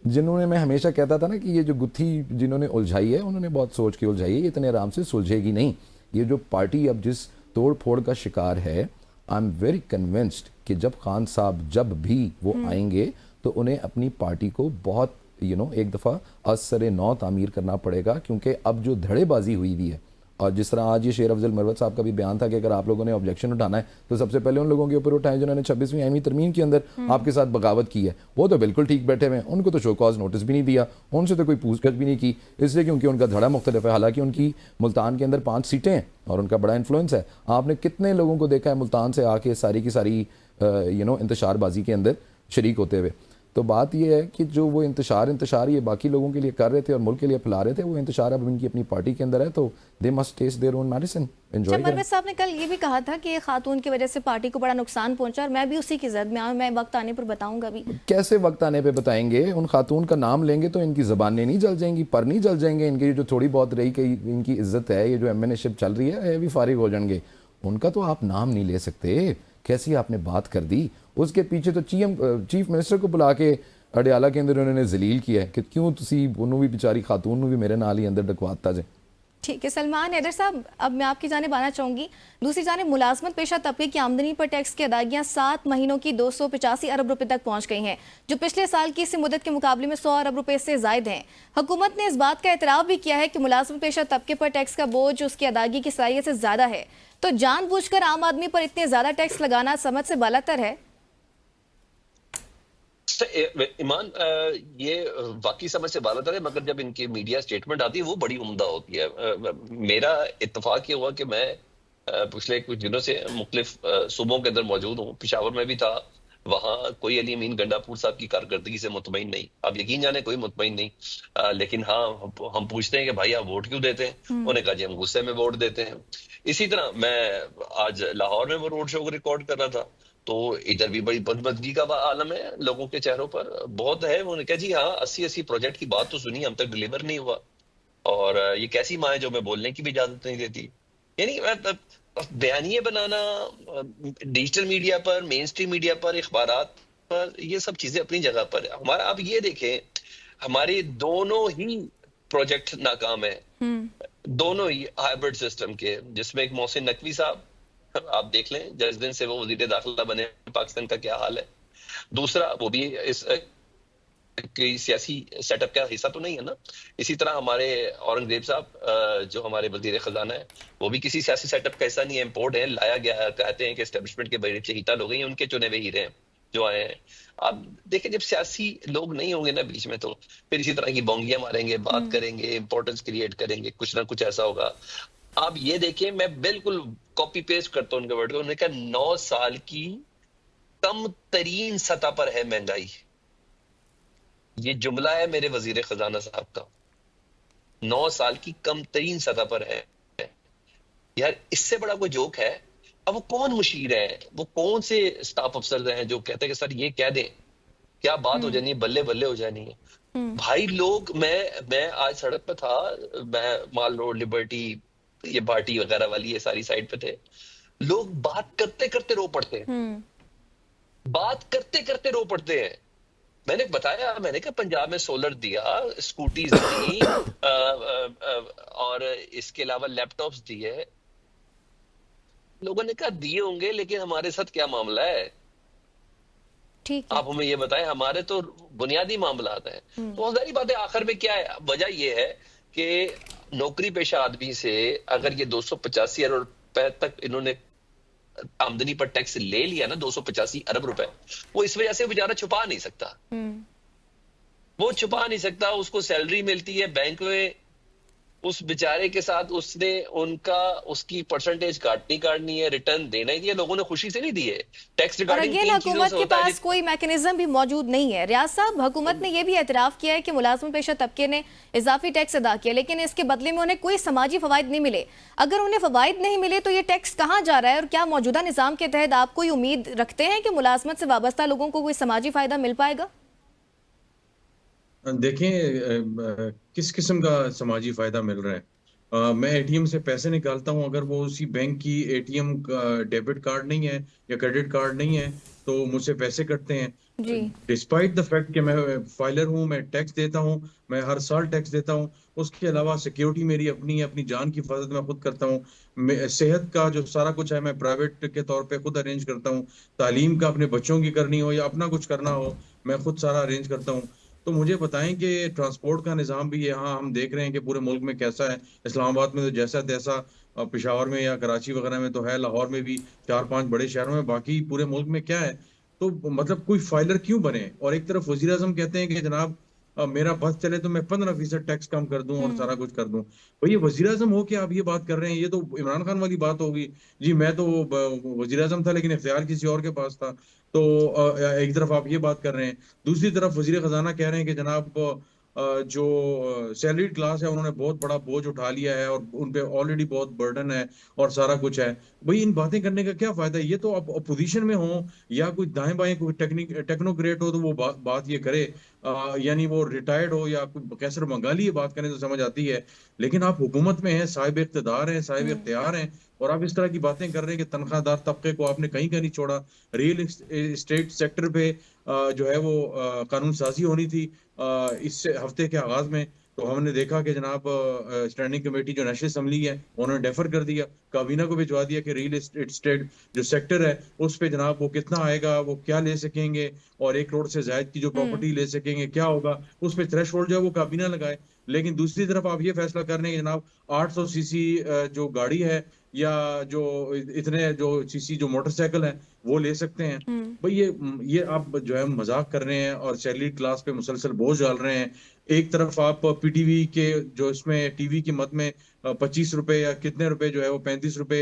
Speaker 4: जिन्होंने, मैं हमेशा कहता था ना कि ये जो गुत्थी जिन्होंने उलझाई है उन्होंने बहुत सोच के उलझाई है, ये इतने आराम से सुलझेगी नहीं। ये जो पार्टी अब जिस तोड़ फोड़ का शिकार है, आई एम वेरी कन्विंस्ड कि जब खान साहब जब भी वो आएंगे तो उन्हें अपनी पार्टी को बहुत एक दफ़ा असर नौ तामीर करना पड़ेगा, क्योंकि अब जो धड़ेबाजी हुई हुई है, और जिस तरह आज ये शेर अफजल मरवत साहब का भी बयान था कि अगर आप लोगों ने ऑब्जेक्शन उठाना है तो सबसे पहले उन लोगों के ऊपर उठाएं जिन्होंने 26वीं आईनी तरमीम के अंदर आपके साथ बगावत की है। वो तो बिल्कुल ठीक बैठे हुए हैं, उनको तो शो कॉज नोटिस भी नहीं दिया, उनसे तो कोई पूछताछ भी नहीं की, इसलिए क्योंकि उनका धड़ा मुख्तलिफ है। हालांकि उनकी मुल्तान के अंदर 5 सीटें हैं और उनका बड़ा इन्फ्लुएंस है। आपने कितने लोगों को देखा है मुल्तान से आके सारी की सारी इंतशारबाजी के अंदर शरीक होते हुए। तो बात यह है कि जो वो इंतशार ये बाकी लोगों के लिए कर रहे थे और मुल्क के लिए फैला रहे थे, वो इंतशार अब इनकी अपनी पार्टी के अंदर है, तो they must taste their own medicine, enjoy करें।
Speaker 1: मरवत साहब ने कल ये भी कहा था कि खातून की वजह से पार्टी को बड़ा नुकसान पहुंचा, और मैं भी उसी की जद में आऊँ, मैं वक्त आने पर बताऊंगा भी।
Speaker 4: कैसे वक्त आने पे बताएंगे? उन खातून का नाम लेंगे तो इनकी ज़बानें नहीं जल जाएंगी, पर नहीं जल जाएंगे, इनकी जो थोड़ी बहुत रही कि इनकी इज्जत है, ये जो एमएनएशिप चल रही है, ये भी फारिग हो जाएंगे। उनका तो आप नाम नहीं ले सकते। कैसी आपने बात कर दी। उसके पीछे तो चीफ मिनिस्टर को बुला के अडियाला के अंदर उन्होंने जलील किया है कि क्यों तुसी उन्होंने भी बेचारी खातून ਨੂੰ ਵੀ ਮੇਰੇ ਨਾਲ ही अंदर डकवाता जे।
Speaker 1: ठीक है सलमान हैदर साहब, अब मैं आपकी जानिब आना चाहूँगी। दूसरी जानिब मुलाजमत पेशा तबके की आमदनी पर टैक्स की अदायगियाँ 7 महीनों की 285 अरब रुपए तक पहुँच गई हैं, जो पिछले साल की इसी मुद्दत के मुकाबले में 100 अरब रुपए से जायद हैं। हुकूमत ने इस बात का एतराफ़ भी किया है कि मुलाजमत पेशा तबके पर टैक्स का बोझ उसकी अदायगी की सलाहियत से ज़्यादा है। तो जानबूझकर आम आदमी पर इतने ज़्यादा टैक्स लगाना समझ से बालातर है।
Speaker 2: ईमान, ये वाकई समझ से बालातर है, मगर जब इनकी मीडिया स्टेटमेंट आती है वो बड़ी उम्दा होती है। मेरा इत्तेफाक ये हुआ कि मैं पिछले कुछ दिनों से मुख्तलिफ सूबों के अंदर मौजूद हूँ। पेशावर में भी था, वहाँ कोई अली अमीन गंडापुर साहब की कारकर्दगी से मुतमईन नहीं। आप यकीन जाने कोई मुतमईन नहीं, लेकिन हाँ हम पूछते हैं कि भाई आप वोट क्यों देते हैं? उन्होंने कहा जी हम गुस्से में वोट देते हैं। इसी तरह मैं आज लाहौर में वो रोड शो को रिकॉर्ड कर रहा था, तो इधर भी बड़ी बदमजगी का आलम है, लोगों के चेहरों पर बहुत है। उन्होंने कहा जी हाँ 80 प्रोजेक्ट की बात तो सुनी, हम तक डिलीवर नहीं हुआ, और ये कैसी माँ है जो मैं बोलने की भी इजाजत नहीं देती। यानी बयानिए बनाना डिजिटल मीडिया पर, मेन स्ट्रीम मीडिया पर, अखबारात पर, ये सब चीजें अपनी जगह पर है। हमारा आप ये देखें, हमारे दोनों ही प्रोजेक्ट नाकाम है, दोनों ही हाइब्रिड सिस्टम के, जिसमें एक मोहसिन नकवी साहब आप देख लें, जिस दिन से वो वजीर दाखिला बने पाकिस्तान का क्या हाल है। दूसरा वो भी इस कोई सियासी सेटअप का हिस्सा तो नहीं है ना। इसी तरह हमारे औरंगजेब साहब जो हमारे वजीर खजाना है, वो भी किसी सियासी सेटअप का हिस्सा नहीं है, इम्पोर्ट है, लाया गया। कहते हैं कि एस्टेब्लिशमेंट के बड़े चहीता लोग हैं, उनके चुने हुए हीरे हैं जो आए हैं। आप देखें जब सियासी लोग नहीं होंगे ना बीच में, तो फिर इसी तरह की बोंगियां मारेंगे, बात करेंगे, इंपॉर्टेंस क्रिएट करेंगे, कुछ ना कुछ ऐसा होगा। आप ये देखें, मैं बिल्कुल कॉपी पेस्ट करता हूँ उनके वर्ड को। उन्होंने कहा 9 साल की कम तरीन सतह पर है महंगाई। ये जुमला है मेरे वजीर खजाना साहब का, 9 साल की कम तरीन सतह पर है। यार इससे बड़ा कोई जोक है? अब वो कौन मुशीर है, वो कौन से स्टाफ अफसर हैं जो कहते हैं कि सर ये कह दें, क्या बात हो जानी है, बल्ले बल्ले हो जानी है। भाई लोग, मैं आज सड़क पे था, मैं माल रोड, लिबर्टी, ये बाटी वगैरह वाली ये सारी साइड पे थे। लोग बात करते करते रो पड़ते हैं, बात करते करते रो पड़ते हैं। मैंने बताया, मैंने कहा पंजाब में सोलर दिया, स्कूटीज दी, और इसके अलावा लैपटॉप्स दिए। लोगों ने कहा दिए होंगे, लेकिन हमारे साथ क्या मामला है?
Speaker 1: ठीक है,
Speaker 2: आप हमें ये बताएं, हमारे तो बुनियादी मामला है। तो बहुत सारी बातें आखिर में क्या है, वजह ये है कि नौकरी पेशा आदमी से अगर ये 285 अरब रुपए तक इन्होंने आमदनी पर टैक्स ले लिया ना, 285 अरब रुपए, वो इस वजह से बेचारा छुपा नहीं सकता। वो छुपा नहीं सकता, उसको सैलरी मिलती है बैंक में, उस बेचारे के साथ उसने उसकी परसेंटेज काटनी है, रिटर्न देना ही है। लोगों ने खुशी से नहीं दिए। टैक्स
Speaker 1: और
Speaker 2: रिगार्डिंग
Speaker 1: अगेन हुकूमत के पास कोई मैकेनिज्म भी मौजूद नहीं है। रियाज साहब, हुकूमत ने यह भी एतराफ़ किया है कि मुलाजिम पेशा तबके ने इजाफी टैक्स अदा किया, लेकिन इसके बदले में उन्हें कोई समाजी फवायद नहीं मिले। अगर उन्हें फवायद नहीं मिले तो ये टैक्स कहाँ जा रहा है, और क्या मौजूदा निज़ाम के तहत आप कोई उम्मीद रखते हैं कि मुलाजमत से वाबस्ता लोगों को कोई समाजी फ़ायदा मिल पाएगा?
Speaker 3: देखें किस किस्म का समाजी फायदा मिल रहा है। मैं एटीएम से पैसे निकालता हूं, अगर वो उसी बैंक की एटीएम का डेबिट कार्ड नहीं है या क्रेडिट कार्ड नहीं है, तो मुझसे पैसे कटते हैं।
Speaker 1: जी,
Speaker 3: डिस्पाइट द फैक्ट कि मैं फाइलर हूं, मैं टैक्स देता हूं, मैं हर साल टैक्स देता हूं। उसके अलावा सिक्योरिटी मेरी अपनी है, अपनी जान की हिफाजत मैं खुद करता हूं। सेहत का जो सारा कुछ है मैं प्राइवेट के तौर पे खुद अरेंज करता हूं। तालीम का अपने बच्चों की करनी हो या अपना कुछ करना हो, मैं खुद सारा अरेंज करता हूं। तो मुझे बताएं कि ट्रांसपोर्ट का निज़ाम भी यहाँ हम देख रहे हैं कि पूरे मुल्क में कैसा है। इस्लामाबाद में तो जैसा तैसा, पेशावर में या कराची वगैरह में तो है, लाहौर में भी 4-5 बड़े शहरों में, बाकी पूरे मुल्क में क्या है? तो मतलब कोई फाइलर क्यों बने? और एक तरफ वजीर आजम कहते हैं कि जनाब मेरा बस चले तो मैं 15% टैक्स कम कर दूं और सारा कुछ कर दूं। भाई ये वजीर आजम हो के आप ये बात कर रहे हैं? ये तो इमरान खान वाली बात होगी जी, मैं तो वजीर आजम था लेकिन इख्तियार किसी और के पास था। तो एक तरफ आप ये बात कर रहे हैं, दूसरी तरफ वजीर खजाना कह रहे हैं कि जनाब जो सैलरीड क्लास है उन्होंने बहुत बड़ा बोझ उठा लिया है और उन पे ऑलरेडी बहुत बर्डन है और सारा कुछ है। भाई इन बातें करने का क्या फायदा है? ये तो आप अपोजिशन में हो या कोई दाएं बाएं कोई टेक्नोक्रेट हो तो वो बात ये करे, यानी वो रिटायर्ड हो या कोई कैसर बंगाली ये बात करें तो समझ आती है। लेकिन आप हुकूमत में हैं, साहिब इख्तियार हैं, साहिब इख्तियार हैं, और आप इस तरह की बातें कर रहे हैं कि तनख्वाहदार तबके को आपने कहीं का नहीं छोड़ा। रियल एस्टेट सेक्टर पे जो है वो कानून साजी होनी थी इस हफ्ते के आगाज में, तो हमने देखा कि जनाब स्टैंडिंग कमेटी जो नेशनल असम्बली है उन्होंने डेफर कर दिया, काबीना को भिजवा दिया कि रियल एस्टेट जो सेक्टर है उस पे जनाब वो कितना आएगा, वो क्या ले सकेंगे, और 1 करोड़ से ज्यादा की जो प्रॉपर्टी ले सकेंगे क्या होगा, उस पे थ्रेशोल्ड जो है वो काबीना लगाए। लेकिन दूसरी तरफ आप ये फैसला कर रहे हैं कि जनाब 800 सीसी जो गाड़ी है या जो इतने जो सीसी जो मोटरसाइकिल है वो ले सकते हैं। भाई ये आप जो है मजाक कर रहे हैं और सैलरी क्लास पे मुसलसल बोझ डाल रहे हैं। एक तरफ आप पीटीवी के जो इसमें टीवी की मद में 25 रुपए या कितने रुपए जो है वो 35 रुपए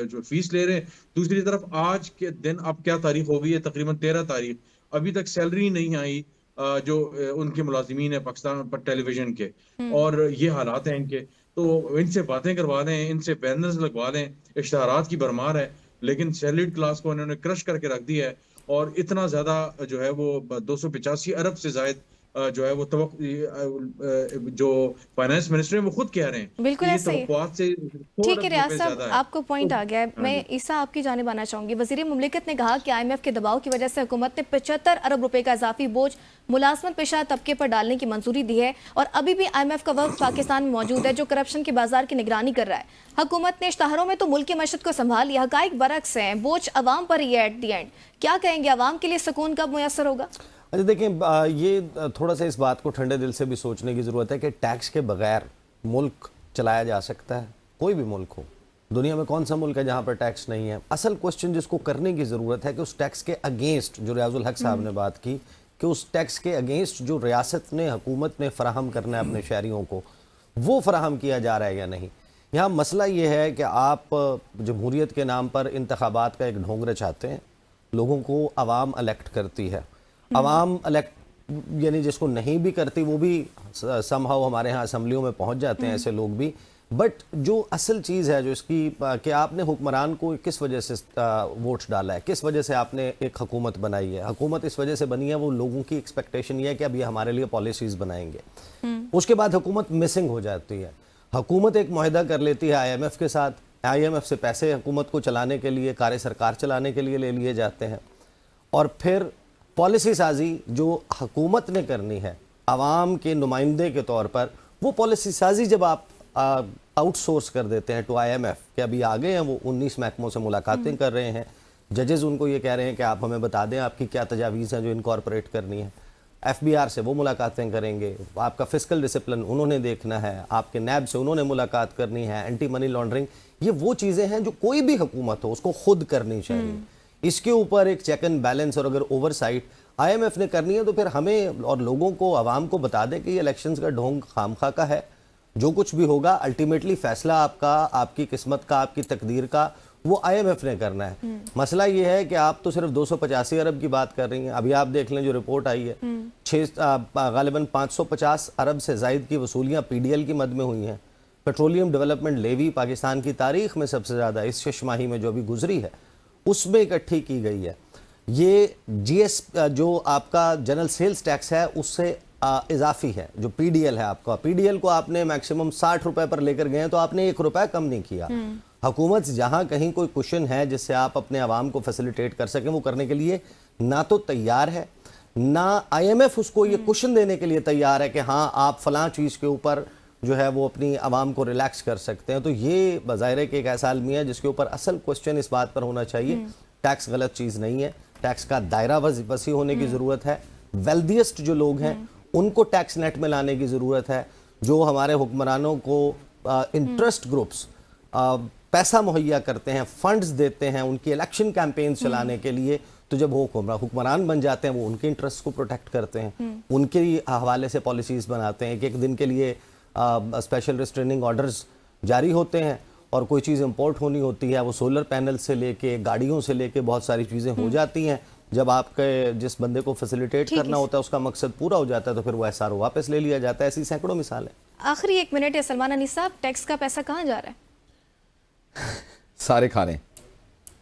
Speaker 3: जो फीस ले रहे हैं, दूसरी तरफ आज के दिन अब क्या तारीख हो गई है, तकरीबन 13 तारीख, अभी तक सैलरी नहीं आई जो उनके मुलाजिमीन है पाकिस्तान पर टेलीविजन के, और ये हालात हैं इनके। तो इनसे बातें करवा लें, इनसे बैनर्स लगवा लें, इश्तहारात की भरमार है, लेकिन सैलरीड क्लास को इन्होंने क्रश करके रख दिया है। और इतना ज्यादा जो है वो 285 अरब से जायद जो है वो जो फाइनेंस मिनिस्टर है वो खुद कह रहे हैं
Speaker 1: बिल्कुल
Speaker 3: कि ये
Speaker 1: ऐसे ही।
Speaker 3: तवक्कुआत से 100
Speaker 1: ठीक है
Speaker 3: अरब
Speaker 1: रियाज
Speaker 3: रुपए
Speaker 1: साहब,
Speaker 3: ज्यादा है।
Speaker 1: आपको पॉइंट आ गया है। मैं ईसा आपकी जानिब आना चाहूंगी। वजीर मुमलिकत ने कहा कि IMF के दबाव की वजह से हुकूमत ने 75 अरब रुपए का इजाफी बोझ मुलाजमत पेशा तबके पर डालने की मंजूरी दी है, और अभी भी IMF का वक्त पाकिस्तान में मौजूद है जो करप्शन के बाजार की निगरानी कर रहा है। हुकूमत ने इश्तहारों में तो मुल्क की मशत को संभाल लिया, हकाइक बरक्स हैं, बोझ अवाम पर ही है एट दी एंड। क्या कहेंगे, अवाम के लिए सुकून कब मुयसर होगा?
Speaker 5: अच्छा देखें, ये थोड़ा सा इस बात को ठंडे दिल से भी सोचने की ज़रूरत है कि टैक्स के बगैर मुल्क चलाया जा सकता है? कोई भी मुल्क हो, दुनिया में कौन सा मुल्क है जहाँ पर टैक्स नहीं है? असल क्वेश्चन जिसको करने की ज़रूरत है कि उस टैक्स के अगेंस्ट, जो रियाजुल हक साहब ने बात की, कि उस टैक्स के अगेंस्ट जो रियासत ने, हुकूमत ने फ़राहम करना है अपने शहरियों को, वो फ़राहम किया जा रहा है या नहीं। यहाँ मसला ये है कि आप जमहूरियत के नाम पर इंतखाबात का एक ढोंग रचाते हैं, लोगों को आवाम इलेक्ट करती है, आवाम इलेक्ट यानी जिसको नहीं भी करती वो भी समहाउ हमारे यहाँ असम्बलियों में पहुँच जाते हैं ऐसे लोग भी। बट जो असल चीज़ है जो इसकी कि आपने हुक्मरान को किस वजह से वोट्स डाला है, किस वजह से आपने एक हुकूमत बनाई है। हुकूमत इस वजह से बनी है, वो लोगों की एक्सपेक्टेशन ये है कि अब ये हमारे लिए पॉलिसीज़ बनाएंगे। उसके बाद हुकूमत मिसिंग हो जाती है। हुकूमत एक मुआहदा कर लेती है IMF के साथ, IMF से पैसे हुकूमत को चलाने के लिए, कार्य सरकार चलाने के लिए ले लिए जाते हैं, और फिर पॉलिसी साजी जो हुकूमत ने करनी है आवाम के नुमाइंदे के तौर पर, वो पॉलिसी साजी जब आप आउटसोर्स कर देते हैं टू IMF, कि अभी आ गए हैं वो 19 महकमों से मुलाकातें कर रहे हैं, जजेस उनको ये कह रहे हैं कि आप हमें बता दें आपकी क्या तजावीज़ हैं जो इनकॉर्पोरेट करनी है, FBR से वो मुलाकातें करेंगे, आपका फिस्कल डिसिप्लिन उन्होंने देखना है, आपके NAB से उन्होंने मुलाकात करनी है, एंटी मनी लॉन्ड्रिंग, ये वो चीज़ें हैं जो कोई भी हुकूमत हो उसको खुद करनी चाहिए। इसके ऊपर एक चेक एंड बैलेंस और अगर ओवरसाइट IMF ने करनी है तो फिर हमें और लोगों को, आवाम को बता दें कि ये इलेक्शंस का ढोंग खामखा का है, जो कुछ भी होगा अल्टीमेटली फैसला आपका, आपकी किस्मत का, आपकी तकदीर का, वो IMF ने करना है। मसला ये है कि आप तो सिर्फ 285 अरब की बात कर रही हैं। अभी आप देख लें जो रिपोर्ट आई है, गालिबन 550 अरब से जायद की वसूलियाँ PDL की मद में हुई हैं। पेट्रोलियम डेवलपमेंट लेवी पाकिस्तान की तारीख में सबसे ज़्यादा इस छमाही में जो अभी गुजरी है उसमें इकट्ठी की गई है। ये GS जो आपका जनरल सेल्स टैक्स है उससे इजाफी है, जो PDL है आपका, PDL को आपने मैक्सिमम 60 रुपए पर लेकर गए हैं तो आपने 1 रुपया कम नहीं किया। हुकूमत जहां कहीं कोई क्वेश्चन है जिससे आप अपने आवाम को फैसिलिटेट कर सकें, वो करने के लिए ना तो तैयार है, ना IMF उसको ये क्वेश्चन देने के लिए तैयार है कि हाँ आप फलां चीज़ के ऊपर जो है वो अपनी आवाम को रिलैक्स कर सकते हैं। तो ये बज़ाहिर कि एक ऐसा आलमी है जिसके ऊपर असल क्वेश्चन इस बात पर होना चाहिए, टैक्स गलत चीज़ नहीं है, टैक्स का दायरा वसी होने की ज़रूरत है, वेल्दिएस्ट जो लोग हैं उनको टैक्स नेट में लाने की ज़रूरत है, जो हमारे हुक्मरानों को इंटरेस्ट ग्रुप्स पैसा मुहैया करते हैं, फंड्स देते हैं उनकी इलेक्शन कैंपेन चलाने के लिए, तो जब वो हुक्मरान बन जाते हैं वो उनके इंटरेस्ट को प्रोटेक्ट करते हैं, उनके हवाले से पॉलिसीज़ बनाते हैं। एक दिन के लिए स्पेशल रिस्ट्रेनिंग ऑर्डर्स जारी होते हैं और कोई चीज़ इंपोर्ट होनी होती है, वो सोलर पैनल से लेके, गाड़ियों से लेके बहुत सारी चीज़ें हो जाती हैं। जब आपके जिस बंदे को फैसिलिटेट करना होता है उसका मकसद पूरा हो जाता है तो फिर वो SRO वापस ले लिया जाता है। ऐसी सैकड़ों मिसालें।
Speaker 1: आखिरी 1 मिनट है सलमान अनीस साहब, टैक्स का पैसा कहाँ जा रहा है?
Speaker 4: सारे खाने,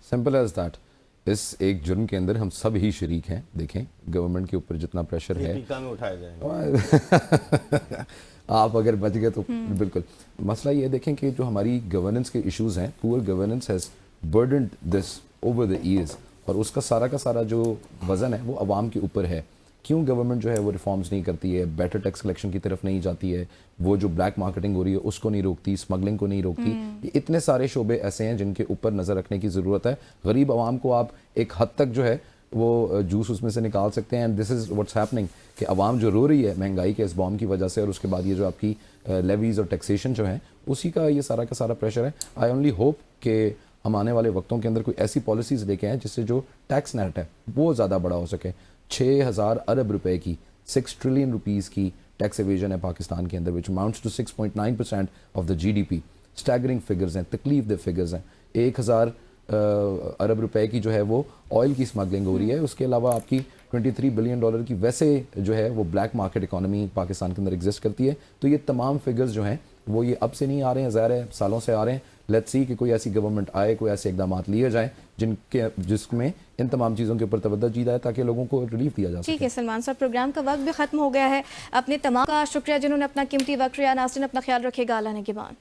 Speaker 4: सिंपल एज दैट। इस एक जुर्म के अंदर हम सब ही शरीक हैं। देखें गवर्नमेंट के ऊपर जितना प्रेशर है,
Speaker 5: टीका में उठाए जाएंगे।
Speaker 4: आप अगर बच गए तो बिल्कुल। मसला ये देखें कि जो हमारी गवर्नेंस के इश्यूज हैं, poor governance has burdened this over the years. और उसका सारा जो वज़न है वो आवाम के ऊपर है। क्यों गवर्नमेंट जो है वो रिफॉर्म्स नहीं करती है, बेटर टैक्स कलेक्शन की तरफ नहीं जाती है, वो जो ब्लैक मार्केटिंग हो रही है उसको नहीं रोकती, स्मगलिंग को नहीं रोकती। ये इतने सारे शोबे ऐसे हैं जिनके ऊपर नज़र रखने की ज़रूरत है। गरीब आवाम को आप एक हद तक जो है वो जूस उसमें से निकाल सकते हैं। And this is what's happening कि आवाम जो रो रही है महंगाई के इस बॉम्ब की वजह से, और उसके बाद ये जो आपकी लेवीज़ और टैक्सेशन जो है उसी का ये सारा का सारा प्रेशर है। आई ओनली होप कि हम आने वाले वक्तों के अंदर कोई ऐसी पॉलिसीज़ लेके आएँ जिससे जो टैक्स नेट है वो ज़्यादा बड़ा हो सके। 6,000 अरब रुपए की 6 ट्रिलियन रुपीज़ की टैक्स एवेजन है पाकिस्तान के अंदर, which amounts to 6.9% of the GDP। Staggering figures हैं, तकलीफ दे फिगर्स हैं। 1,000 अरब रुपए की जो है वो ऑयल की स्मगलिंग हो रही है। उसके अलावा आपकी $23 बिलियन की वैसे जो है वो ब्लैक मार्केट इकोनॉमी पाकिस्तान के अंदर एग्जिस्ट करती है। तो ये तमाम फिगर्स जो हैं वो ये अब से नहीं आ रहे हैं, ज़ाहिर है सालों से आ रहे हैं। लेट्स सी कि कोई ऐसी गवर्नमेंट आए, कोई ऐसे इकदाम लिए जाएं जिसमें इन तमाम चीज़ों के ऊपर तवज्जो दी जाए ताकि लोगों को रिलीफ दिया जा सके।
Speaker 1: ठीक है सलमान साहब, प्रोग्राम का वक्त भी खत्म हो गया है। अपने तमाम का शुक्रिया जिन्होंने अपना कीमती वक्त लिया। नाज़रीन अपना ख्याल रखिएगा। अल्लाह ने के बाद।